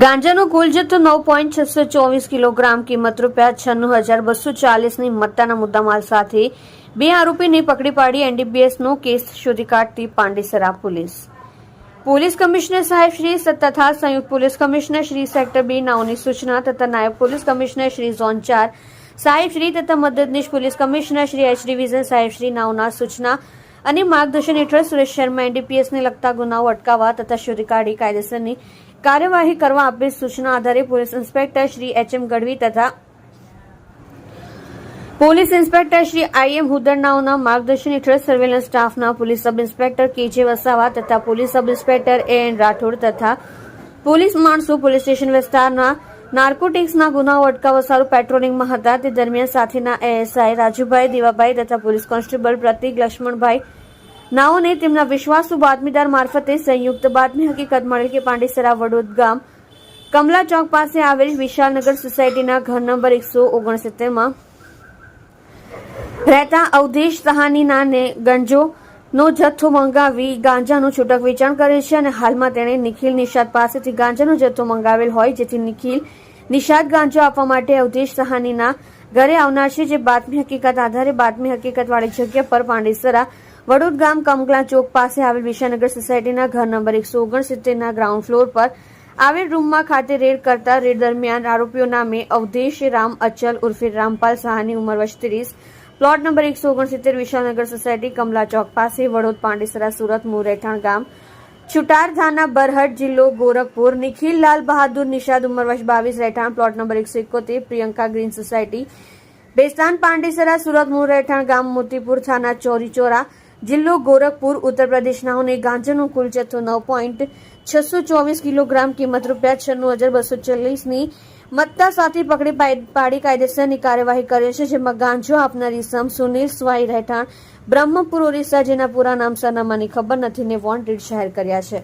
ગાંજાનો કુલ જથ્થો 9.624 કિલોગ્રામ, કિંમત ₹96,240ની મત્તાના મુદ્દામાલ સાથે બે આરોપીને પકડી પાડી એનડીપીએસનો કેસ શોધી કાઢતી પાંડેસરા પોલીસ કમિશનર સાહેબ શ્રી તથા સંયુક્ત પોલીસ કમિશનર શ્રી સેક્ટર 2 નાઓની સૂચના તથા નાયબ પોલીસ કમિશનર શ્રી ઝોન 4 સાહેબ શ્રી તથા મદદનીશ police commissioner Shri H division સાહેબ શ્રી નાઓના સૂચના અને માર્ગદર્શન હેઠળ સુરેશ શર્મા એનડીપીએસને લગતા ગુનાઓ અટકાવવા તથા શોધી કાઢી કાયદેસરની કાર્યવાહી કરવા આપેલ સૂચના આધારે પોલીસ ઇન્સ્પેક્ટર શ્રી એચ.એમ. ગઢવી તથા પોલીસ ઇન્સ્પેક્ટર શ્રી આઈ.એમ. હુદરનાઓના માર્ગદર્શન હેઠળ સર્વેલન્સ સ્ટાફના પોલીસ સબ ઇન્સ્પેક્ટર કે.જે. વસાવા તથા પોલીસ સબ ઇન્સ્પેક્ટર એ.એન. રાઠોડ તથા પોલીસ માણસો પોલીસ સ્ટેશન વિસ્તારના નાર્કોટિક્સના ગુનાઓ અટકાવવા સારું પેટ્રોલિંગમાં હતા. તે દરમિયાન સાથેના એએસઆઈ રાજુભાઈ દેવાભાઈ તથા પોલીસ કોન્સ્ટેબલ પ્રતિક લક્ષ્મણભાઈ નાઓને તેમના વિશ્વાસુ બાતમીદાર મારફતે સંયુક્ત બાતમી હકીકત મળેલ કે પાંડેસરા વડોદ ગામ કમલા ચોક પાસે આવેલ વિશાલનગર સોસાયટીના ઘર નંબર 169 માં રહેતા અવધેશ સહાનીના ને ગંજોનો જથ્થો મંગાવી ગાંજાનું છૂટક વેચાણ કરે છે અને હાલમાં તેણે નિખિલ નિષાદ પાસેથી ગાંજાનો જથ્થો મંગાવેલ હોય, જેથી નિખિલ નિષાદ ગાંજો આપવા માટે અવધેશ સહાનીના ઘરે આવનાર છે. જે બાતમી હકીકત આધારે બાતમી હકીકત વાળી જગ્યા પર પાંડેસરા વડોદ ગામ કમલા ચોક પાસે આવેલ વિશાનગર સોસાયટીના ઘર નંબર 169 ગ્રાઉન્ડ ફ્લોર પર આવેલ રૂમમાં ખાતે રેડ કરતા રેડ દરમિયાન આરોપીઓ નામે અવધેશ રામ અચલ ઉર્ફે રામપાલ સહાની ઉંમર વર્ષ 30, plot number 169 Vishalnagar society Kamala ચોક પાસે વડોદ પાંડેસરા સુરત મૂળ રહેઠાણ ગામ છુટાર થાના બરહટ જિલ્લો ગોરખપુર નિખિલ લાલ બહાદુર નિષાદ ઉંમર વર્ષ 22 રહેઠાણ plot number 171 Priyanka green society Bestan Pandesara Surat મૂળ રહેઠાણ ગામ મોતીપુર થાના ચોરીચોરા જિલ્લો ગોરખપુર ઉત્તર પ્રદેશનાઓને ગાંજાનો કુલ જથ્થો 9.624 કિલોગ્રામ, કિંમત ₹96,240ની મત્તા સાથે પકડી પાડી કાયદેસરની કાર્યવાહી કરે છે. જેમાં ગાંજો આપનાર ઇસમ સુનિલ સ્વાઈ રહેઠાણ બ્રહ્મપુર ઓરિસ્સા, જેના પૂરા નામ સરનામાની ખબર નથી ને વોન્ટેડ જાહેર કર્યા છે.